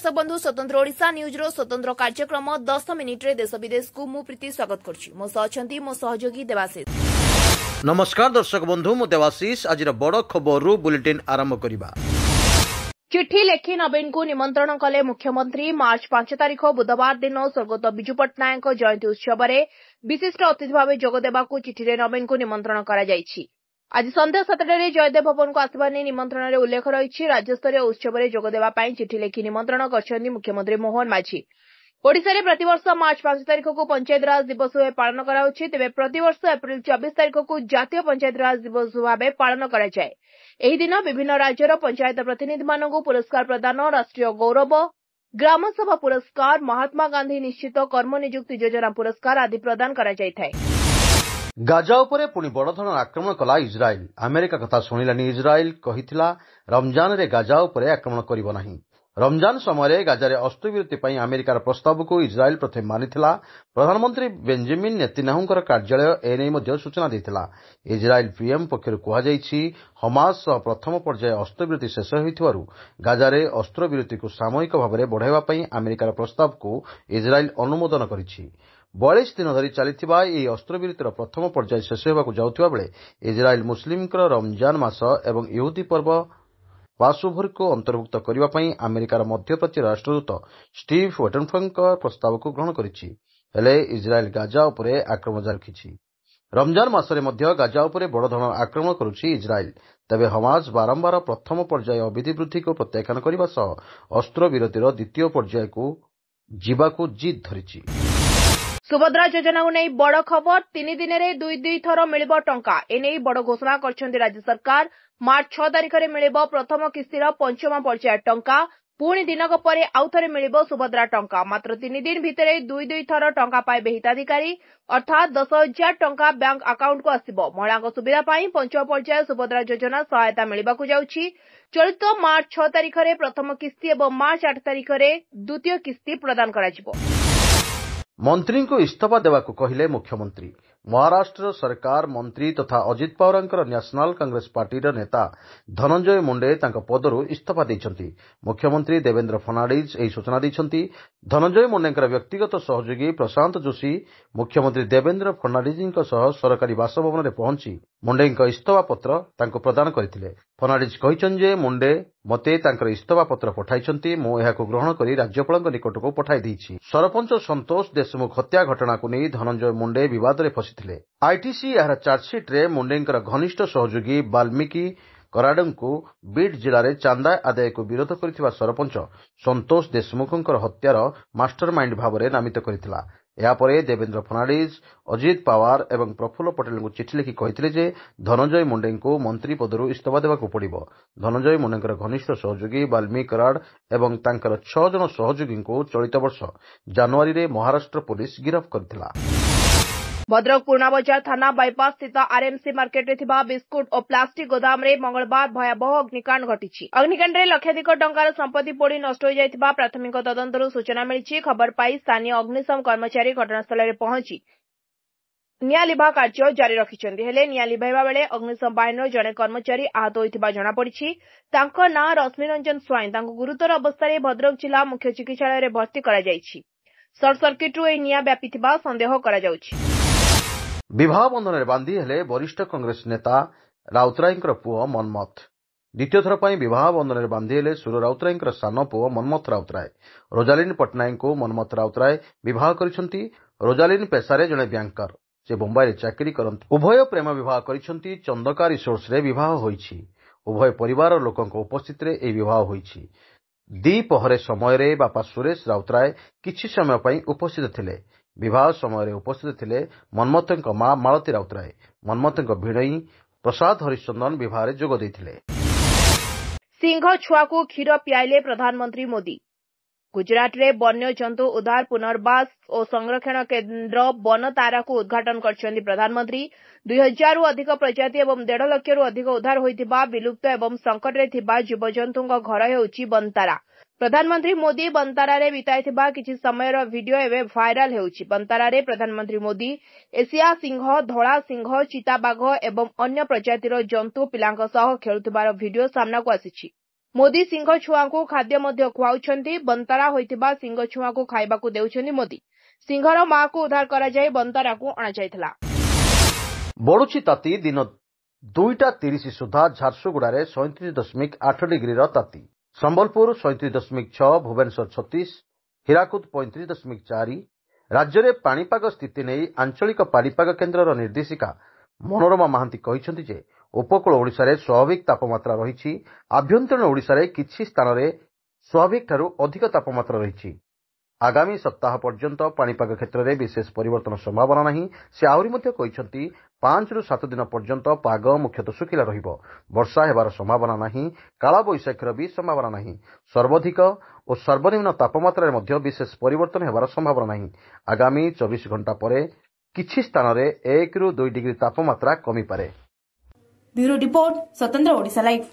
दर्शक बंधु स्वतंत्र ओडिशा न्यूज रो स्वतंत्र कार्यक्रम 10 मिनिट रे देश विदेश को मु प्रीति स्वागत करछि। मो सहचंती मो सहयोगी देवाशीष। नमस्कार दर्शक बंधु मु देवाशीष। आज बड़ खबर बुलेटिन आरंभ करिबा। चिठी लेखि नवीन को निमंत्रण कले मुख्यमंत्री। मार्च 5 तारिख बुधवार दिन स्वर्गत बिजू पट्टनायक जयंती उत्सव में विशिष्ट अतिथि भाव जोग देबाकू चिठी रे नवीन को निमंत्रण करा जायछि। आज संध्या 7टारे जयदेव भवन को आसवा नहीं निमंत्रण में उल्लेख रही। राज्यस्तरीय उत्सव में जोग देवा चिठी लेखि निमंत्रण कर मुख्यमंत्री मोहन माझी। ओडिशा रे प्रतिवर्ष मार्च 5 तारिख को पंचायत राज दिवस भाव पालन कराउछि। तेबे प्रतिवर्ष एप्रिल 24 तारिख को जातीय पंचायत राज दिवस भाव पालन करा जाय। एही दिन विभिन्न राज्यर पंचायत प्रतिनिधि मानकु पुरस्कार प्रदान, राष्ट्रीय गौरव, ग्राम सभा पुरस्कार, महात्मा गांधी निश्चित कर्म नियुक्ति योजना पुरस्कार आदि प्रदान करा जायथाय। गाजा उपरे पुणी बड़ धरण आक्रमण कला इजराइल। अमेरिका कथा शुणिलानी इजराइल कहिथिला रमजान रे गाजा उपरे आक्रमण करिवो नाही। रमजान समय गाजारे अस्तविरति पई अमेरिकार प्रस्ताव को इजराइल प्रथम मानिथिला। प्रधानमंत्री बेंजामिन नेतन्याहुंकर कार्यालय एने मध्ये सूचना दैथिला। इजराइल पीएम पक्षरु कुहा जायछि हमास प्रथम पर्याय अस्तविरति शेष होइथिबारु गाजारे अस्त्रविरति को सामयिक भाबरे बढ़ाइबा पई अमेरिकार प्रस्ताव को इजराइल अनुमोदन करिछि। 42 दिन धरी चलिथिबा ଏହି अस्त्रविरतिर प्रथम पर्याय शेष हेबाकू जाउथिबा बेले इजराइल मुस्लिमଙ୍କର रमजान मास एवं यहूदी पर्व पासोभर को अंतर्भुक्त करबा पई अमेरिकार मध्यप्राच्य राष्ट्रदूत स्टीव वेटनफंक प्रस्ताव को ग्रहण करिछि। हेले इजराइल गाजा उपरे आक्रमण जारी रखिछि। रमजान मासरे मध्य गाजा उपरे बड़ धरण आक्रमण करुछि इजराइल। तबे हमास बारंबार प्रथम पर्याय अविधि वृद्धि को प्रत्याख्यान करबा सह अस्त्रविरतिर द्वितीय पर्याय को जीवाकू जिद धरिछि। सुभद्रा योजना को नहीं बड़ खबर। 3 दिन में दुई थर मिलिबो टंका। एने बड़ घोषणा करछन्ती राज्य सरकार। मार्च 6 तारिख में मिलिबो प्रथम किस्तीर पंचम पर्याय टंका। पुणी दिनक परे आउ थरे मिलिबो सुभद्रा टंका। मात्र 3 दिन भितरे दुई थर टंका पाइबे हिताधिकारी, अर्थात 10,000 टंका बैंक अकाउंट को आसिबो। महिलांक सुविधा पाई पंचम पर्याय सुभद्रा योजना सहायता मिलिबाकू जाउछि। चलित मार्च 6 तारिख में प्रथम किस्ती एवं मार्च 8 तारिख में द्वितीय किस्ती प्रदान कराजिबो। मंत्री को इस्तीफा देवाकू कहिले मुख्यमंत्री। महाराष्ट्र सरकार मंत्री तथा अजित पवारंकर नेशनल कांग्रेस पार्टी नेता धनंजय मुंडे तांको पदरु इस्तीफा दैछन्ती। मुख्यमंत्री देवेंद्र फडणवीस एही सूचना दैछन्ती। धनंजय मुंडेंकर व्यक्तिगत सहयोगी प्रशांत जोशी मुख्यमंत्री देवेंद्र फडणवीसଙ୍କ सह सरकारी बासभवन रे पहुंची मुंडेंको इस्तीफा पत्र तांको प्रदान करथिले। फडणवीस कहिछन् जे मुंडे मते तांकर इस्तीफा पत्र पठाइछन्ती। मो एहाको ग्रहण करी राज्यपालଙ୍କ निकटको पठाइ दैछि। सरपंच संतोष देशमुख हत्या घटना को नहीं धनंजय मुंडे विवाद रे फसिथिले। आईटीसी यार चार्जशीट रे मुंडेंकर घनिष्ठ सहयोगी वाल्मीकि कराडंको बीड जिले में चांदा आदाय को विरोध करथिबा सरपंच संतोष देशमुखंकर हत्यार मास्टरमाइंड भावरे नामित करथिला। यापरे देवेंद्र फडणवीस, अजित पवार एवं प्रफुल्ल पटेल को चिठी लिखि कहिथिले जे धनंजय मुंडे को मंत्री पदरु इस्तीफा देबाकू पड़िबो। धनंजय मुंडेंकर घनिष्ठ सहयोगी वाल्मीकि कराड एवं तांकर 6 जन सहयोगी को चलित वर्ष जनवरी रे महाराष्ट्र पुलिस गिरफ्त करथिला। भद्रक पूर्णा बजार थाना बाईपास स्थित आरएमसी मार्केट रे थिबा बिस्कुट और प्लास्टिक गोदाम रे मंगलवार भयावह अग्निकांड घटिछि। अग्निकांड रे लक्षाधिक टंकार संपत्ति पोड़ी नष्ट हो जायतिबा प्राथमिक तदंतरु सूचना मिलिछि। खबर पाई स्थानीय अग्निशम कर्मचारी घटनास्थल रे पहुंची निया लिभा कार्य जारी रखिछन्ती। हेले निया लिभाइबा बेले अग्निशम बाहिनीर जणे कर्मचारी आहत होइतिबा जणा पड़िछि। तांको नाम रश्मि रंजन स्वाई। तांको गुरुतर अवस्था रे भद्रक जिला मुख्य चिकित्सालय रे भर्ती करा जायछि। सर्ट सर्किट रु ए निया व्यापितिबा संदेह करा जाउछि। विवाह बंधन में बांधी हेले वरिष्ठ कांग्रेस नेता राउतरायंकर पुओ मनमथ। द्वितीय थर पर विवाह बंधन में बांधी हेले सुर राउतरायंकर सान पुओ मनमथ राउतराय। रोजालिन पट्टनायक को मनमथ राउतराय विवाह करिसंती। रोजालिन पेशारे जड़े बैंकर। से मुंबई रे चाकरी करंती। उभय प्रेम विवाह करिसंती। चंदका रिसोर्स रे विवाह होईछि। उभय परिवार लोकंक उपस्थित रे ए विवाह होईछि। द्विपहरे समय रे बापा सुरेश राउतराय किछि समय पई उपस्थित थिले। विवाह समय उपस्थित थिले मनमथंक मां मालती राउतराय। मनमथंक भिणई प्रसाद हरिश्चंदन विवाह रे जोग दैथिले। सिंह छुआ को क्षीर पियाइले प्रधानमंत्री मोदी। गुजरात रे वन्य जंतु उद्धार पुनर्वास और संरक्षण केन्द्र वन तारा को उद्घाटन करछन्ती प्रधानमंत्री। 2000 रु अधिक प्रजाति एवं 1.5 लाख रु अधिक उद्धार होइतिबा विलुप्त एवं संकट रे थिबा जीवजंतुଙ୍କ घर हेउची बनतारा। प्रधानमंत्री मोदी बनतारा रे बिताइथिबा किछि समयर वीडियो एवे वायरल हेउची। बनतारा रे प्रधानमंत्री मोदी एशिया सिंह, धोला सिंह, चीता बाघ एवं अन्य प्रजातिर जंतु पिलांक सह खेलुथिबार वीडियो सामना को आसीछि। मोदी सिंह छुआंकु खाद्य मध्य खुआउछंती। बंतारा होइतिबा सिंह छुआंकु खाइबाकु देउछंती मोदी। सिंहर मां को उद्धार करा जाय बंताराकु अणा जायथिला। बढुछि ताती दिन 2:30 सुधा झारसुगुड़ारे 37.8 डिग्री ताती। संबलपुर 37.6, भुवनेश्वर 36, हीराकुद 35.4। राज्य में पाणीपाग स्थिति नहीं आंचलिक पाणीपाग केन्द्र निर्देशिका मनोरमा महांती कहिसेंति जे उपकूल ओडिशा रे स्वाभाविक तापमात्रा रही। आभ्यंतरीण ओडिशा रे किछि स्थान रे स्वाभाविक ठारू अधिक तापमात्रा रही। आगामी सप्ताह पर्यंत पाणीपाग क्षेत्र में विशेष परिवर्तन संभावना नहीं। से आहरी मध्य कहिसेंति 5 ରୁ 7 दिन पर्यंत पाग मुख्यतः सुखिला रहिबो। वर्षा हेबार संभावना नहीं। काला बैशाखीर भी संभावना नहीं। सर्वाधिक और सर्वनिम्न तापमात्रा रे मध्य विशेष परिवर्तन हेबार संभावना नहीं। आगामी 24 घंटा परे किछि स्थान रे 1 ରୁ 2 डिग्री तापमात्रा कमी पारे। ब्यूरो रिपोर्ट स्वतंत्र ओडिशा लाइव।